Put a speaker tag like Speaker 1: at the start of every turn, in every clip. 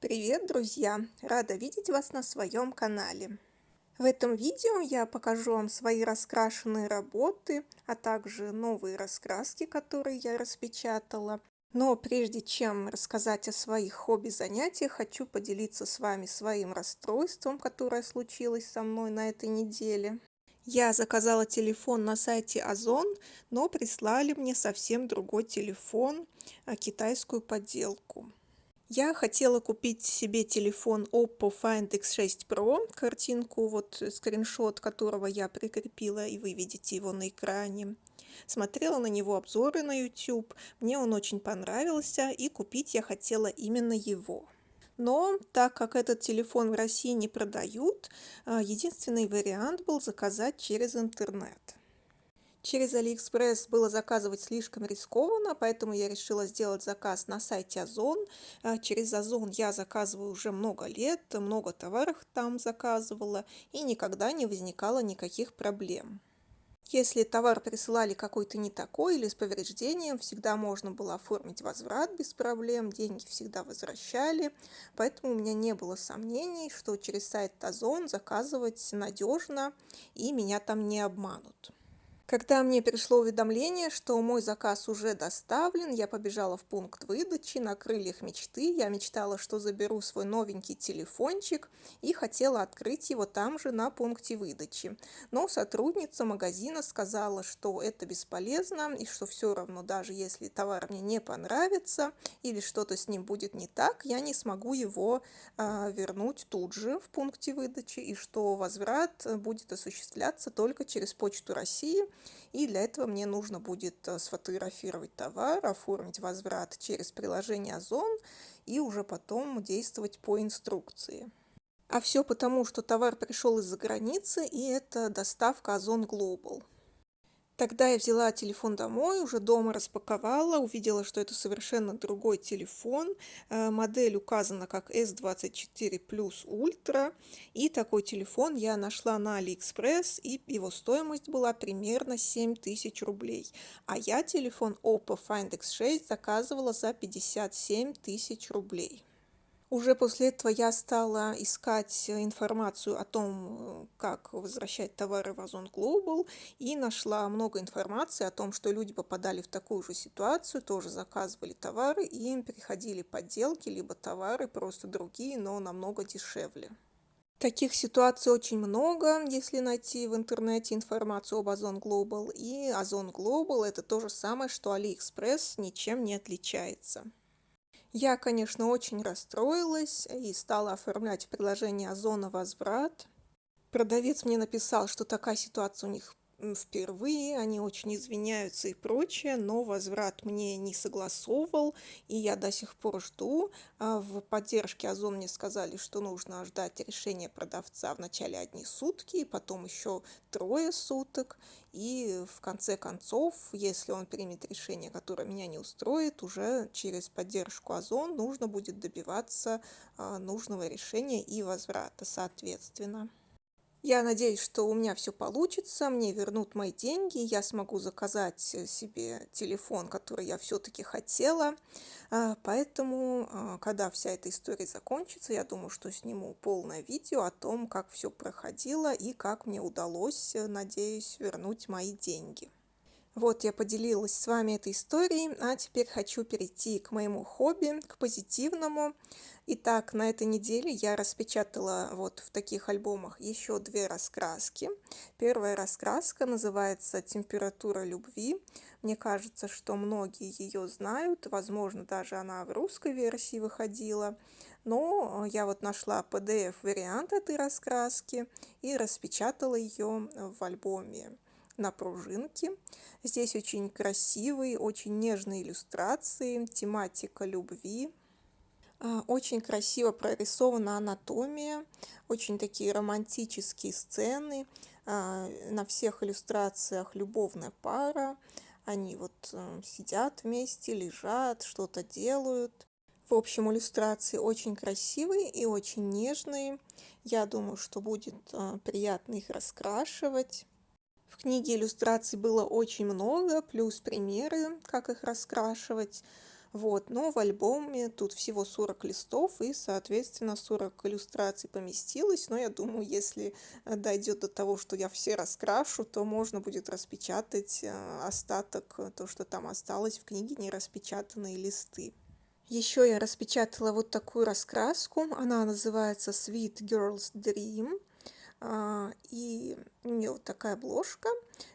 Speaker 1: Привет, друзья! Рада видеть вас на своем канале. В этом видео я покажу вам свои раскрашенные работы, а также новые раскраски, которые я распечатала. Но прежде чем рассказать о своих хобби-занятиях, хочу поделиться с вами своим расстройством, которое случилось со мной на этой неделе. Я заказала телефон на сайте Озон, но прислали мне совсем другой телефон, китайскую подделку. Я хотела купить себе телефон Oppo Find X6 Pro, картинку, скриншот которого я прикрепила, и вы видите его на экране. Смотрела на него обзоры на YouTube, мне он очень понравился, и купить я хотела именно его. Но так как этот телефон в России не продают, единственный вариант был заказать через интернет. Через AliExpress было заказывать слишком рискованно, поэтому я решила сделать заказ на сайте Озон. Через Озон я заказываю уже много лет, много товаров там заказывала, и никогда не возникало никаких проблем. Если товар присылали какой-то не такой или с повреждением, всегда можно было оформить возврат без проблем, деньги всегда возвращали, поэтому у меня не было сомнений, что через сайт Озон заказывать надежно и меня там не обманут. Когда мне пришло уведомление, что мой заказ уже доставлен, я побежала в пункт выдачи на крыльях мечты. Я мечтала, что заберу свой новенький телефончик и хотела открыть его там же на пункте выдачи. Но сотрудница магазина сказала, что это бесполезно и что все равно, даже если товар мне не понравится или что-то с ним будет не так, я не смогу его вернуть тут же в пункте выдачи и что возврат будет осуществляться только через Почту России. И для этого мне нужно будет сфотографировать товар, оформить возврат через приложение Озон и уже потом действовать по инструкции. А все потому, что товар пришел из-за границы, и это доставка Озон Global. Тогда я взяла телефон домой, уже дома распаковала, увидела, что это совершенно другой телефон. Модель указана как S24 Plus Ultra. И такой телефон я нашла на AliExpress, и его стоимость была примерно 7000 рублей. А я телефон Oppo Find X6 заказывала за 57 тысяч рублей. Уже после этого я стала искать информацию о том, как возвращать товары в Озон Global, и нашла много информации о том, что люди попадали в такую же ситуацию, тоже заказывали товары, и им приходили подделки, либо товары просто другие, но намного дешевле. Таких ситуаций очень много, если найти в интернете информацию об Озон Global, и Озон Global это то же самое, что AliExpress, ничем не отличается. Я, конечно, очень расстроилась и стала оформлять в приложении Озона возврат. Продавец мне написал, что такая ситуация у них впервые, они очень извиняются и прочее, но возврат мне не согласовывал, и я до сих пор жду. В поддержке Озон мне сказали, что нужно ждать решения продавца вначале 1 сутки, и потом еще 3 суток, и в конце концов, если он примет решение, которое меня не устроит, уже через поддержку Озон нужно будет добиваться нужного решения и возврата соответственно. Я надеюсь, что у меня все получится, мне вернут мои деньги, я смогу заказать себе телефон, который я все-таки хотела. Поэтому, когда вся эта история закончится, я думаю, что сниму полное видео о том, как все проходило и как мне удалось, надеюсь, вернуть мои деньги. Вот я поделилась с вами этой историей, а теперь хочу перейти к моему хобби, к позитивному. Итак, на этой неделе я распечатала вот в таких альбомах еще 2 раскраски. Первая раскраска называется «Температура любви». Мне кажется, что многие ее знают, возможно, даже она в русской версии выходила. Но я вот нашла PDF-вариант этой раскраски и распечатала ее в альбоме на пружинке. Здесь очень красивые, очень нежные иллюстрации, тематика любви. Очень красиво прорисована анатомия, очень такие романтические сцены. На всех иллюстрациях любовная пара. Они сидят вместе, лежат, что-то делают. В общем, иллюстрации очень красивые и очень нежные. Я думаю, что будет приятно их раскрашивать. В книге иллюстраций было очень много, плюс примеры, как их раскрашивать. Вот, но в альбоме тут всего 40 листов, и, соответственно, 40 иллюстраций поместилось. Но я думаю, если дойдет до того, что я все раскрашу, то можно будет распечатать остаток, то, что там осталось в книге, не распечатанные листы. Еще я распечатала вот такую раскраску. Она называется Sweet Girl's Dream. И у нее вот такая обложка.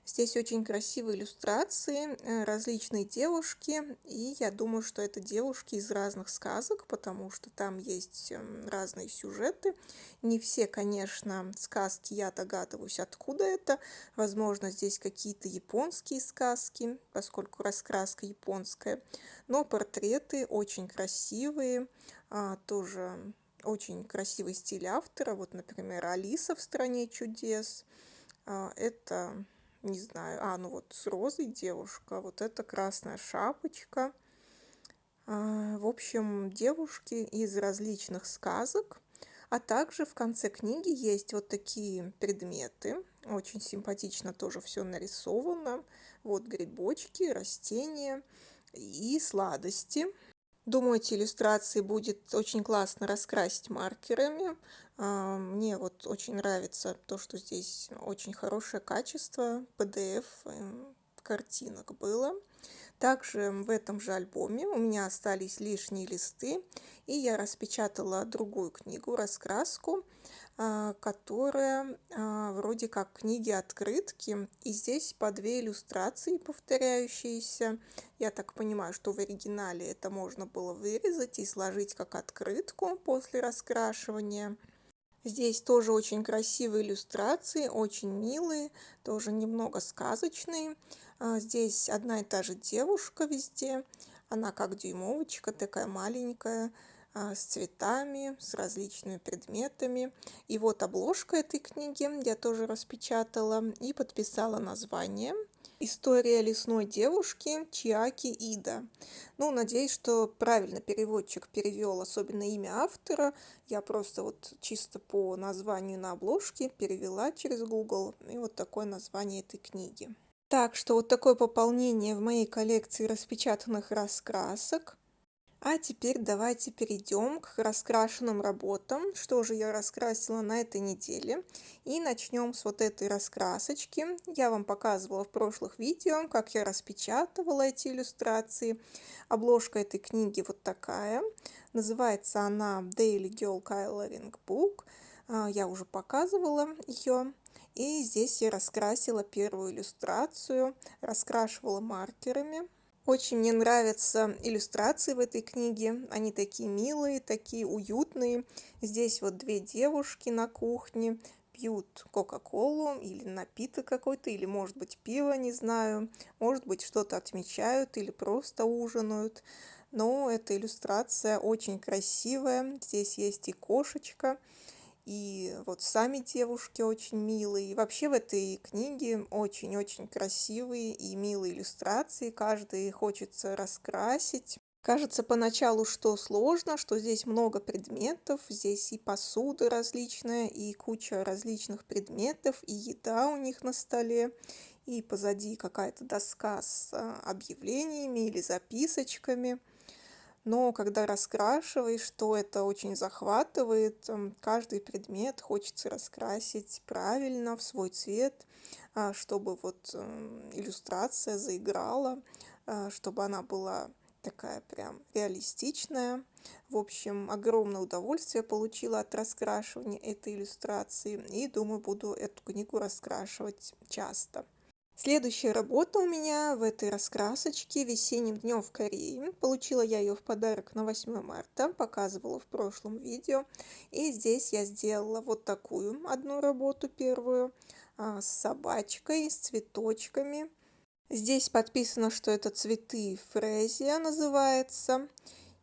Speaker 1: Здесь очень красивые иллюстрации, различные девушки. И я думаю, что это девушки из разных сказок, потому что там есть разные сюжеты. Не все, конечно, сказки, я догадываюсь, откуда это. Возможно, здесь какие-то японские сказки, поскольку раскраска японская. Но портреты очень красивые, тоже очень красивый стиль автора. Вот, например, Алиса в «Стране чудес». Это, не знаю, ну вот с розой девушка, вот это красная шапочка. В общем, девушки из различных сказок. А также в конце книги есть вот такие предметы. Очень симпатично тоже все нарисовано. Вот грибочки, растения и сладости. Думаю, эти иллюстрации будет очень классно раскрасить маркерами. Мне вот очень нравится то, что здесь очень хорошее качество PDF картинок было. Также в этом же альбоме у меня остались лишние листы, и я распечатала другую книгу, раскраску, которая вроде как книги-открытки. И здесь по две иллюстрации повторяющиеся. Я так понимаю, что в оригинале это можно было вырезать и сложить как открытку после раскрашивания. Здесь тоже очень красивые иллюстрации, очень милые, тоже немного сказочные. Здесь одна и та же девушка везде. Она как дюймовочка, такая маленькая, с цветами, с различными предметами. И вот обложка этой книги я тоже распечатала и подписала название. История лесной девушки Чиаки Ида. Ну, надеюсь, что правильно переводчик перевел, особенно имя автора. Я просто вот чисто по названию на обложке перевела через Google. И вот такое название этой книги. Так что вот такое пополнение в моей коллекции распечатанных раскрасок. А теперь давайте перейдем к раскрашенным работам. Что же я раскрасила на этой неделе? И начнем с вот этой раскрасочки. Я вам показывала в прошлых видео, как я распечатывала эти иллюстрации. Обложка этой книги вот такая. Называется она Daily Girl Coloring Book. Я уже показывала ее. И здесь я раскрасила первую иллюстрацию, раскрашивала маркерами. Очень мне нравятся иллюстрации в этой книге. Они такие милые, такие уютные. Здесь вот две девушки на кухне пьют кока-колу или напиток какой-то, или, может быть, пиво, не знаю. Может быть, что-то отмечают или просто ужинают. Но эта иллюстрация очень красивая. Здесь есть и кошечка, и вот сами девушки очень милые. И вообще в этой книге очень-очень красивые и милые иллюстрации. Каждый хочется раскрасить. Кажется поначалу, что сложно, что здесь много предметов. Здесь и посуда различная, и куча различных предметов, и еда у них на столе. И позади какая-то доска с объявлениями или записочками. Но когда раскрашиваешь, то это очень захватывает. Каждый предмет хочется раскрасить правильно, в свой цвет, чтобы вот иллюстрация заиграла, чтобы она была такая прям реалистичная. В общем, огромное удовольствие получила от раскрашивания этой иллюстрации и думаю, буду эту книгу раскрашивать часто. Следующая работа у меня в этой раскрасочке «Весенним днем в Корее». Получила я ее в подарок на 8 марта, показывала в прошлом видео. И здесь я сделала вот такую одну работу первую с собачкой, с цветочками. Здесь подписано, что это цветы фрезия называется.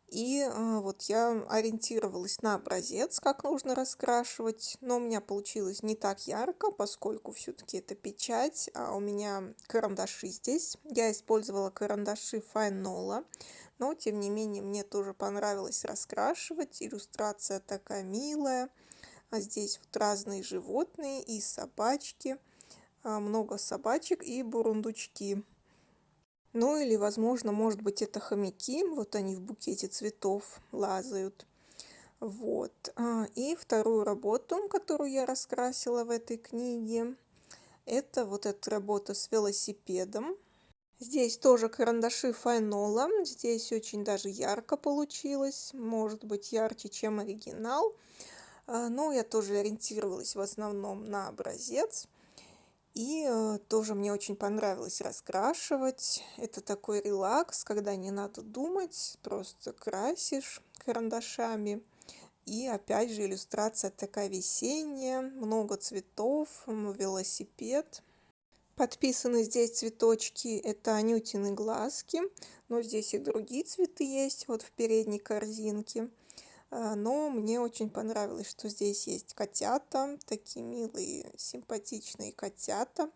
Speaker 1: И вот я ориентировалась на образец, как нужно раскрашивать, но у меня получилось не так ярко, поскольку все-таки это печать, а у меня карандаши здесь. Я использовала карандаши Файнола, но тем не менее мне тоже понравилось раскрашивать. Иллюстрация такая милая, а здесь вот разные животные и собачки, много собачек и бурундучки. Ну или, возможно, может быть, это хомяки, вот они в букете цветов лазают. Вот. И вторую работу, которую я раскрасила в этой книге, это вот эта работа с велосипедом. Здесь тоже карандаши Файнола. Здесь очень даже ярко получилось, может быть, ярче, чем оригинал. Но я тоже ориентировалась в основном на образец. И тоже мне очень понравилось раскрашивать. Это такой релакс, когда не надо думать, просто красишь карандашами. И опять же иллюстрация такая весенняя, много цветов, велосипед. Подписаны здесь цветочки, это Анютины глазки, но здесь и другие цветы есть, вот в передней корзинке. Но мне очень понравилось, что здесь есть котята, такие милые, симпатичные котята.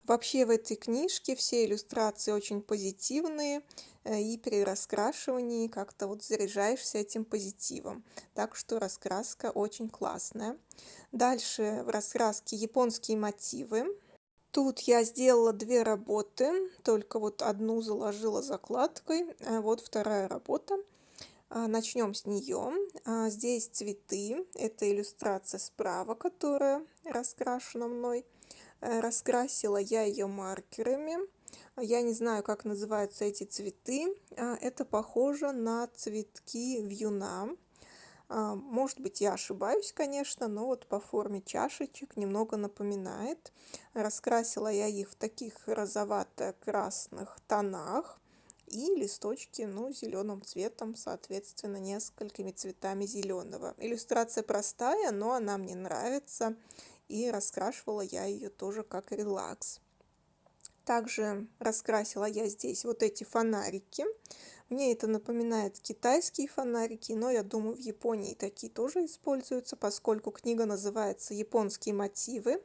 Speaker 1: Вообще в этой книжке все иллюстрации очень позитивные, и при раскрашивании как-то вот заряжаешься этим позитивом. Так что раскраска очень классная. Дальше в раскраске японские мотивы. Тут я сделала две работы, только вот одну заложила закладкой, а вот вторая работа. Начнем с нее. Здесь цветы, это иллюстрация справа, которая раскрашена мной. Раскрасила я ее маркерами. Я не знаю, как называются эти цветы. Это похоже на цветки вьюна. Может быть, я ошибаюсь, конечно, но вот по форме чашечек немного напоминает. Раскрасила я их в таких розовато-красных тонах. И листочки, ну, зеленым цветом, соответственно, несколькими цветами зеленого. Иллюстрация простая, но она мне нравится. И раскрашивала я ее тоже как релакс. Также раскрасила я здесь вот эти фонарики. Мне это напоминает китайские фонарики, но я думаю, в Японии такие тоже используются, поскольку книга называется «Японские мотивы».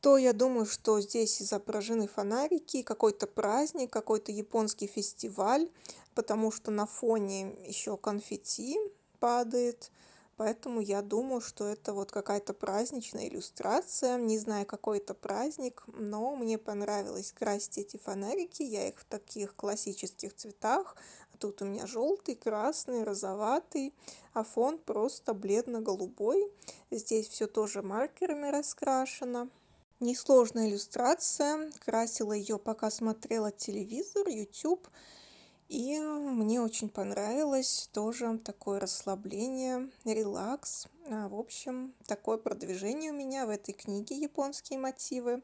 Speaker 1: То я думаю, что здесь изображены фонарики, какой-то праздник, какой-то японский фестиваль, потому что на фоне еще конфетти падает. Поэтому я думаю, что это вот какая-то праздничная иллюстрация. Не знаю, какой это праздник, но мне понравилось красить эти фонарики. Я их в таких классических цветах. Тут у меня желтый, красный, розоватый, а фон просто бледно-голубой. Здесь все тоже маркерами раскрашено. Несложная иллюстрация. Красила ее, пока смотрела телевизор, YouTube. И мне очень понравилось. Тоже такое расслабление, релакс. В общем, такое продвижение у меня в этой книге «Японские мотивы».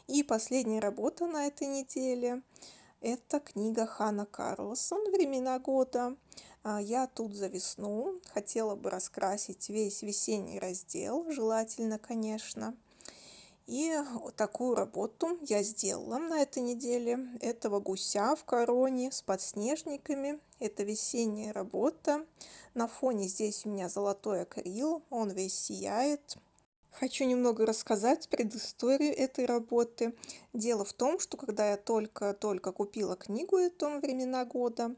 Speaker 1: И последняя работа на этой неделе – это книга Хана Карлсон «Времена года». Я тут за весну хотела бы раскрасить весь весенний раздел, желательно, конечно. И вот такую работу я сделала на этой неделе. Этого гуся в короне с подснежниками. Это весенняя работа. На фоне здесь у меня золотой акрил, он весь сияет. Хочу немного рассказать предысторию этой работы. Дело в том, что когда я только купила книгу эту «Времена года»,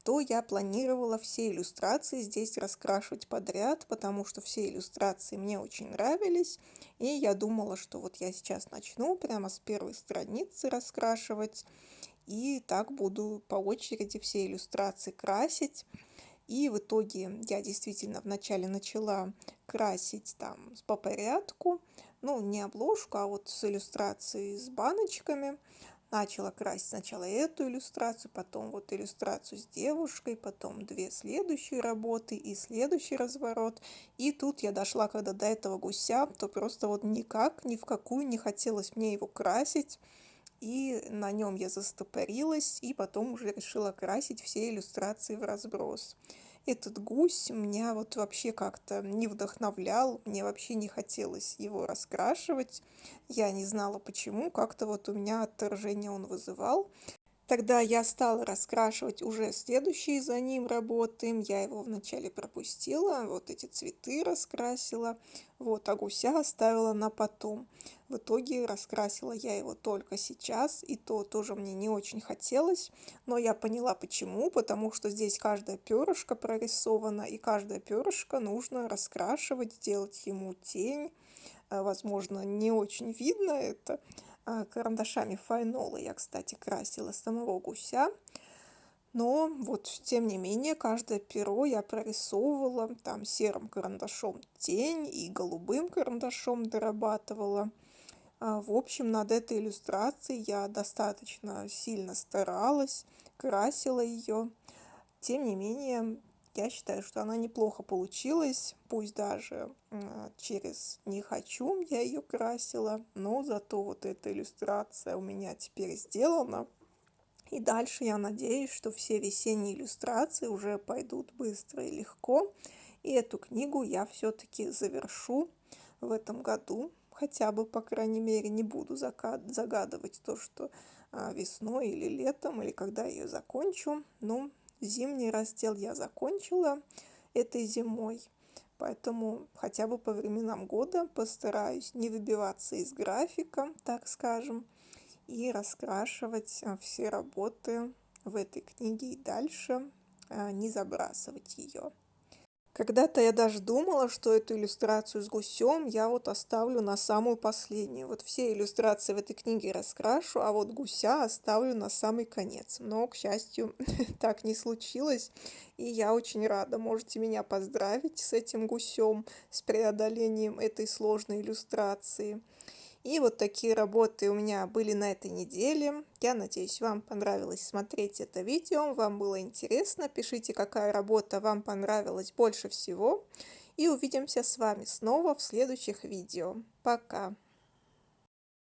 Speaker 1: то я планировала все иллюстрации здесь раскрашивать подряд, потому что все иллюстрации мне очень нравились, и я думала, что вот я сейчас начну прямо с первой страницы раскрашивать, и так буду по очереди все иллюстрации красить. И в итоге я действительно вначале начала красить там по порядку, ну, не обложку, а вот с иллюстрацией с баночками. Начала красить сначала эту иллюстрацию, потом вот иллюстрацию с девушкой, потом две следующие работы и следующий разворот. И тут я дошла, когда до этого гуся, то просто вот никак, ни в какую не хотелось мне его красить. И на нем я застопорилась, и потом уже решила красить все иллюстрации в разброс. Этот гусь меня вот вообще как-то не вдохновлял, мне вообще не хотелось его раскрашивать. Я не знала почему, как-то вот у меня отторжение он вызывал. Тогда я стала раскрашивать уже следующие за ним работы. Я его вначале пропустила, вот эти цветы раскрасила, вот, а гуся оставила на потом. В итоге раскрасила я его только сейчас, и то тоже мне не очень хотелось, но я поняла почему, потому что здесь каждое перышко прорисовано, и каждое перышко нужно раскрашивать, делать ему тень. Возможно, не очень видно это, карандашами Файнола я, кстати, красила самого гуся. Но вот, тем не менее, каждое перо я прорисовывала там серым карандашом тень и голубым карандашом дорабатывала. В общем, над этой иллюстрацией я достаточно сильно старалась, красила ее. Тем не менее, я считаю, что она неплохо получилась, пусть даже через «не хочу» я ее красила, но зато вот эта иллюстрация у меня теперь сделана. И дальше я надеюсь, что все весенние иллюстрации уже пойдут быстро и легко. И эту книгу я все-таки завершу в этом году. Хотя бы, по крайней мере, не буду загадывать то, что весной или летом, или когда я ее закончу. Ну, зимний раздел я закончила этой зимой. Поэтому хотя бы по временам года постараюсь не выбиваться из графика, так скажем, и раскрашивать все работы в этой книге и дальше, не забрасывать ее. Когда-то я даже думала, что эту иллюстрацию с гусем я вот оставлю на самую последнюю. Вот все иллюстрации в этой книге раскрашу, а вот гуся оставлю на самый конец. Но, к счастью, так не случилось, и я очень рада. Можете меня поздравить с этим гусем, с преодолением этой сложной иллюстрации. И вот такие работы у меня были на этой неделе. Я надеюсь, вам понравилось смотреть это видео, вам было интересно. Пишите, какая работа вам понравилась больше всего. И увидимся с вами снова в следующих видео. Пока!